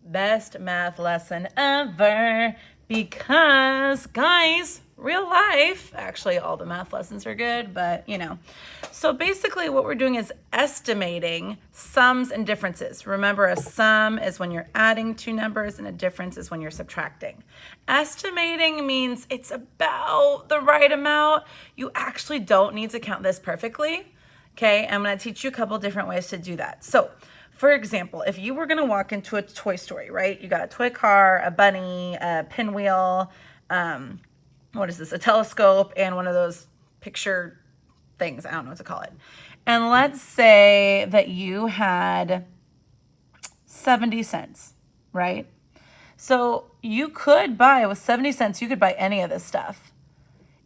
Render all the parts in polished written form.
Best math lesson ever, because guys, real life, actually all the math lessons are good, but you know. So basically what we're doing is estimating sums and differences. Remember, a sum is when you're adding two numbers and a difference is when you're subtracting. Estimating means it's about the right amount. You actually don't need to count this perfectly. Okay, I'm going to teach you a couple different ways to do that. So for example, if you were going to walk into a toy store, right? You got a toy car, a bunny, a pinwheel, what is this? A telescope, and one of those picture things. I don't know what to call it. And let's say that you had 70 cents, right? So you could buy, with 70 cents, you could buy any of this stuff.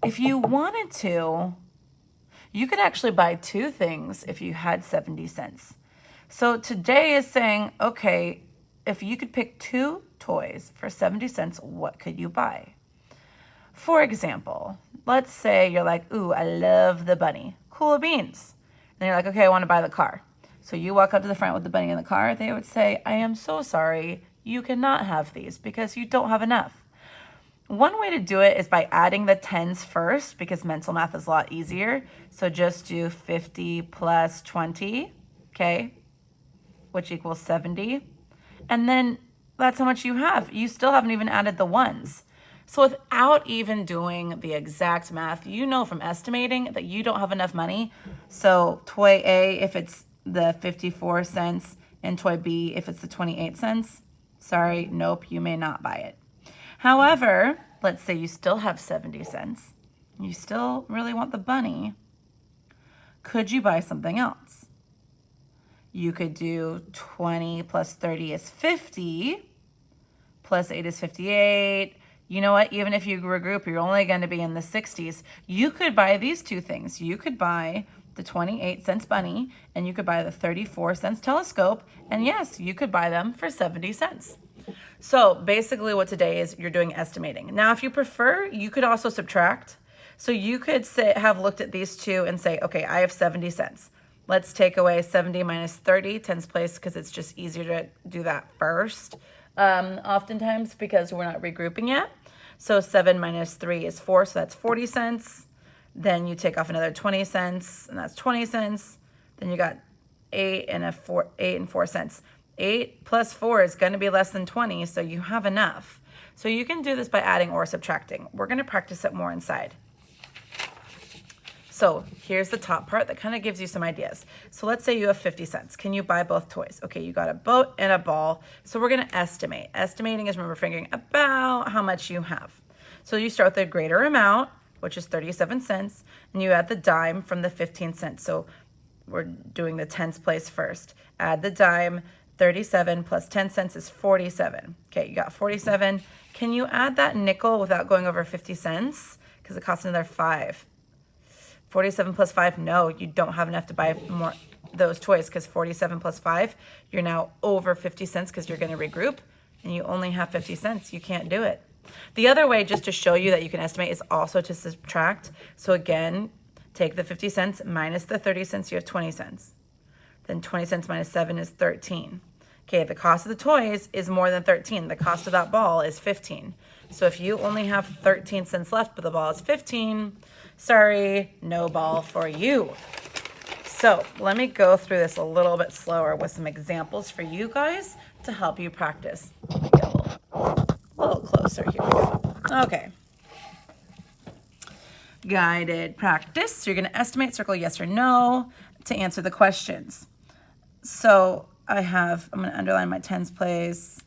If you wanted to, you could actually buy two things if you had 70 cents. So today is saying, okay, if you could pick two toys for 70 cents, what could you buy? For example, let's say you're like, ooh, I love the bunny. Cool beans. And you're like, okay, I want to buy the car. So you walk up to the front with the bunny in the car. They would say, I am so sorry, you cannot have these because you don't have enough. One way to do it is by adding the tens first, because mental math is a lot easier. So just do 50 plus 20, okay, which equals 70. And then that's how much you have. You still haven't even added the ones. So without even doing the exact math, you know from estimating that you don't have enough money. So toy A, if it's the 54 cents, and toy B, if it's the 28 cents, sorry, nope, you may not buy it. However, let's say you still have 70 cents. You still really want the bunny. Could you buy something else? You could do 20 plus 30 is 50, plus 8 is 58. You know what? Even if you regroup, you're only going to be in the 60s. You could buy these two things. You could buy the 28 cents bunny, and you could buy the 34 cents telescope. And yes, you could buy them for 70 cents. So basically what today is, you're doing estimating. Now, if you prefer, you could also subtract. So you could have looked at these two and say, okay, I have 70 cents. Let's take away 70 minus 30, tens place, because it's just easier to do that first, oftentimes, because we're not regrouping yet. So 7 minus 3 is 4, so that's 40 cents. Then you take off another 20 cents, and that's 20 cents. Then you got 8 and 4 cents. 8 plus 4 is going to be less than 20, so you have enough. So you can do this by adding or subtracting. We're going to practice it more inside. So here's the top part that kind of gives you some ideas. So let's say you have 50 cents. Can you buy both toys? Okay, you got a boat and a ball. So we're going to estimate. Estimating is, remember, figuring about how much you have. So you start with the greater amount, which is 37 cents, and you add the dime from the 15 cents. So we're doing the tens place first. Add the dime. 37 plus 10 cents is 47. Okay, you got 47. Can you add that nickel without going over 50 cents? Because it costs another 5. 47 plus 5, no, you don't have enough to buy more those toys, because 47 plus 5, you're now over 50 cents because you're going to regroup, and you only have 50 cents. You can't do it. The other way, just to show you that you can estimate, is also to subtract. So again, take the 50 cents minus the 30 cents, you have 20 cents. Then 20 cents minus 7 is 13. Okay, the cost of the toys is more than 13. The cost of that ball is 15. So if you only have 13 cents left, but the ball is 15, sorry, no ball for you. So let me go through this a little bit slower with some examples for you guys to help you practice. Let me get a little closer. Here we go. Okay. Guided practice. So you're going to estimate, circle yes or no to answer the questions. So I'm going to underline my tens place,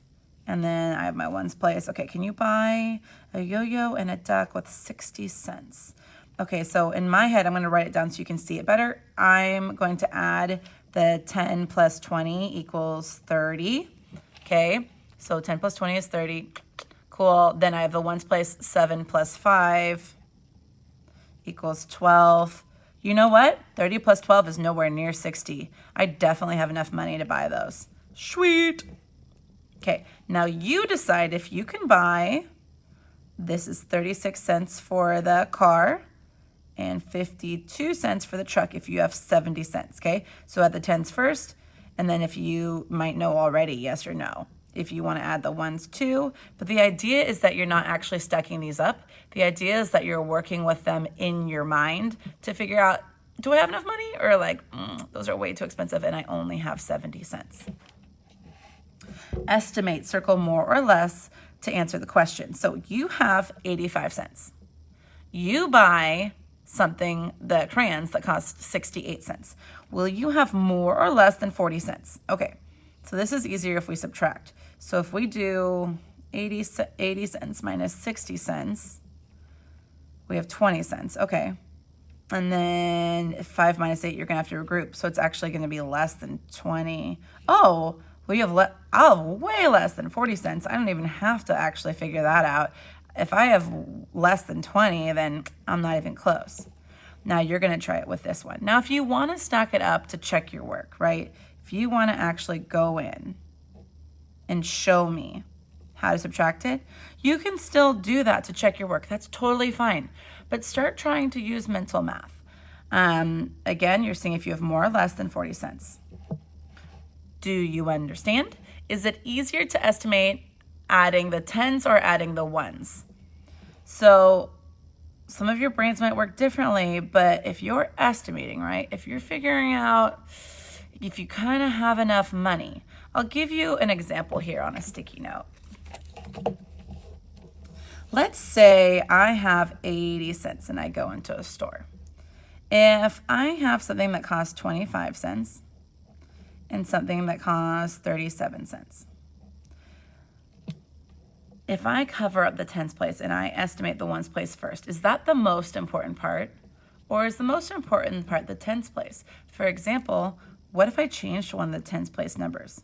and then I have my ones place. Okay, can you buy a yo-yo and a duck with 60 cents? Okay, so in my head, I'm going to write it down so you can see it better. I'm going to add the 10 plus 20 equals 30. Okay, so 10 plus 20 is 30. Cool. Then I have the ones place. 7 plus 5 equals 12. You know what? 30 plus 12 is nowhere near 60. I definitely have enough money to buy those. Sweet. Okay, now you decide if you can buy, this is 36 cents for the car and 52 cents for the truck if you have 70 cents, okay? So add the tens first, and then if you might know already, yes or no. if you want to add the ones too. But the idea is that you're not actually stacking these up. The idea is that you're working with them in your mind to figure out, do I have enough money? Or like, those are way too expensive and I only have 70 cents. Estimate, circle more or less to answer the question. So you have 85 cents. You buy something, the crayons, that cost 68 cents. Will you have more or less than 40 cents? Okay, so this is easier if we subtract. So if we do 80 cents minus 60 cents, we have 20 cents. Okay. And then 5 minus 8, you're going to have to regroup. So it's actually going to be less than 20. Oh, well, I'll have way less than 40 cents. I don't even have to actually figure that out. If I have less than 20, then I'm not even close. Now you're going to try it with this one. Now, if you want to stack it up to check your work, right? If you want to actually go in and show me how to subtract it, you can still do that to check your work. That's totally fine. But start trying to use mental math. Again, you're seeing if you have more or less than 40 cents. Do you understand? Is it easier to estimate adding the tens or adding the ones? So some of your brains might work differently, but if you're estimating, right? If you're figuring out if you kind of have enough money, I'll give you an example here on a sticky note. Let's say I have 80 cents and I go into a store. If I have something that costs 25 cents and something that costs 37 cents, if I cover up the tens place and I estimate the ones place first, is that the most important part? Or is the most important part the tens place? For example, what if I changed one of the tens place numbers?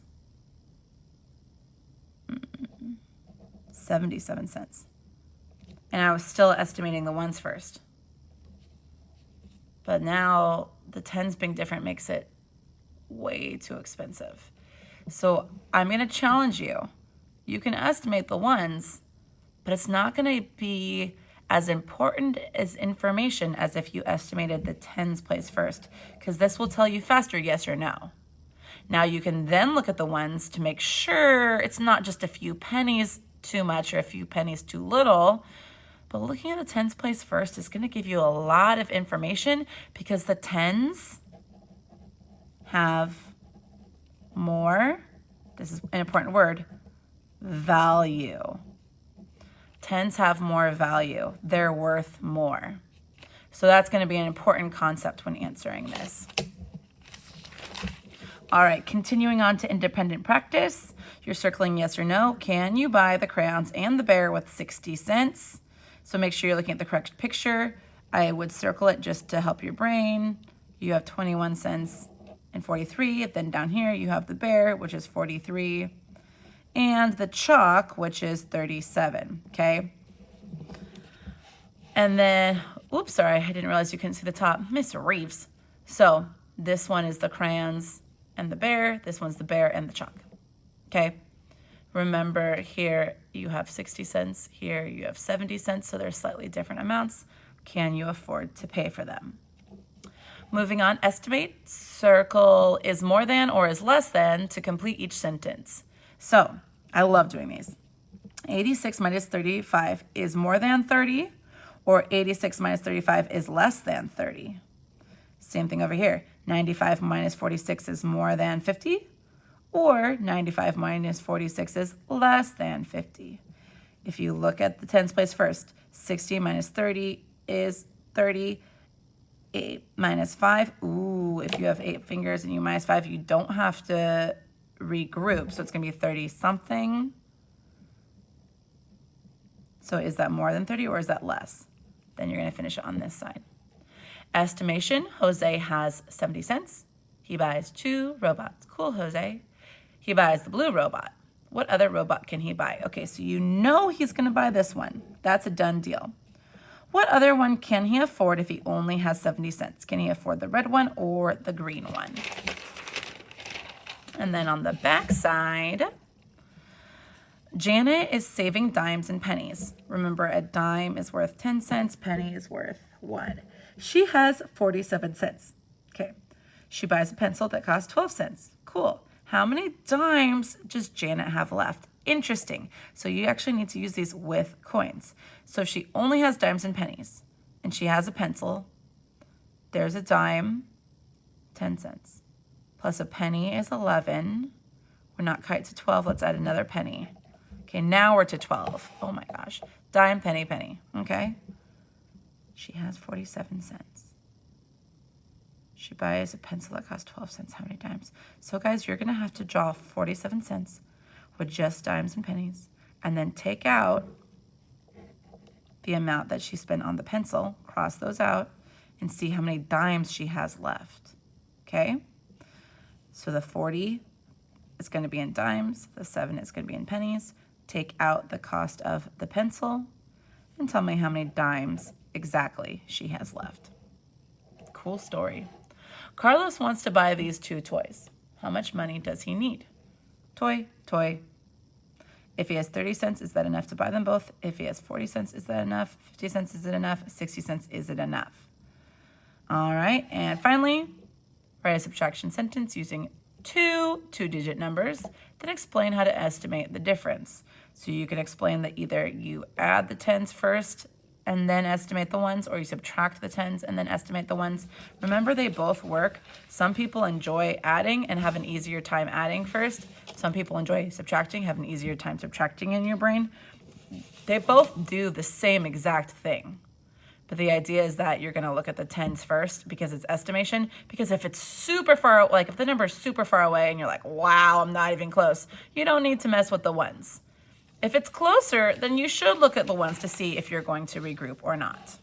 77 cents. And I was still estimating the ones first. But now the tens being different makes it way too expensive. So I'm going to challenge you. You can estimate the ones, but it's not going to be as important as information as if you estimated the tens place first, because this will tell you faster yes or no. Now you can then look at the ones to make sure it's not just a few pennies too much or a few pennies too little, but looking at the tens place first is going to give you a lot of information because the tens have more, this is an important word, value. Tens have more value. They're worth more. So that's going to be an important concept when answering this. All right, continuing on to independent practice. You're circling yes or no. Can you buy the crayons and the bear with 60 cents? So make sure you're looking at the correct picture. I would circle it just to help your brain. You have 21 cents and 43. Then down here you have the bear, which is 43. And the chalk, which is 37, okay? And then, oops, sorry, I didn't realize you couldn't see the top. Miss Reeves. So this one is the crayons and the bear. This one's the bear and the chalk, okay? Remember here you have 60 cents, here you have 70 cents, so they're slightly different amounts. Can you afford to pay for them? Moving on, estimate. Circle is more than or is less than to complete each sentence. So I love doing these. 86 minus 35 is more than 30, or 86 minus 35 is less than 30. Same thing over here. 95 minus 46 is more than 50, or 95 minus 46 is less than 50. If you look at the tens place first, 60 minus 30 is 30. 8 minus 5, ooh, if you have 8 fingers and you minus 5, you don't have to regroup. So it's going to be 30 something. So is that more than 30 or is that less? Then you're going to finish it on this side. Estimation, Jose has 70 cents. He buys 2 robots. Cool, Jose. He buys the blue robot. What other robot can he buy? Okay, so you know he's going to buy this one. That's a done deal. What other one can he afford if he only has 70 cents? Can he afford the red one or the green one? And then on the back side, Janet is saving dimes and pennies. Remember, a dime is worth 10 cents, penny is worth 1. She has 47 cents. Okay. She buys a pencil that costs 12 cents. Cool. How many dimes does Janet have left? Interesting. So you actually need to use these with coins. So if she only has dimes and pennies, and she has a pencil, there's a dime, 10 cents. Plus a penny is 11. We're not quite to 12. Let's add another penny. Okay, now we're to 12. Oh my gosh. Dime, penny, penny. Okay. She has 47 cents. She buys a pencil that costs 12 cents. How many dimes? So guys, you're going to have to draw 47 cents with just dimes and pennies, and then take out the amount that she spent on the pencil, cross those out, and see how many dimes she has left. Okay? So the 40 is going to be in dimes, the 7 is going to be in pennies. Take out the cost of the pencil, and tell me how many dimes exactly she has left. Cool story. Carlos wants to buy these 2 toys. How much money does he need? Toy, toy. If he has 30 cents, is that enough to buy them both? If he has 40 cents, is that enough? 50 cents, is it enough? 60 cents, is it enough? All right, and finally, write a subtraction sentence using 2 two-digit numbers, then explain how to estimate the difference. So you can explain that either you add the tens first and then estimate the ones, or you subtract the tens and then estimate the ones. Remember, they both work. Some people enjoy adding and have an easier time adding first. Some people enjoy subtracting, have an easier time subtracting in your brain. They both do the same exact thing. But the idea is that you're going to look at the tens first because it's estimation. Because if it's super far, like if the number is super far away and you're like, wow, I'm not even close, you don't need to mess with the ones. If it's closer, then you should look at the ones to see if you're going to regroup or not.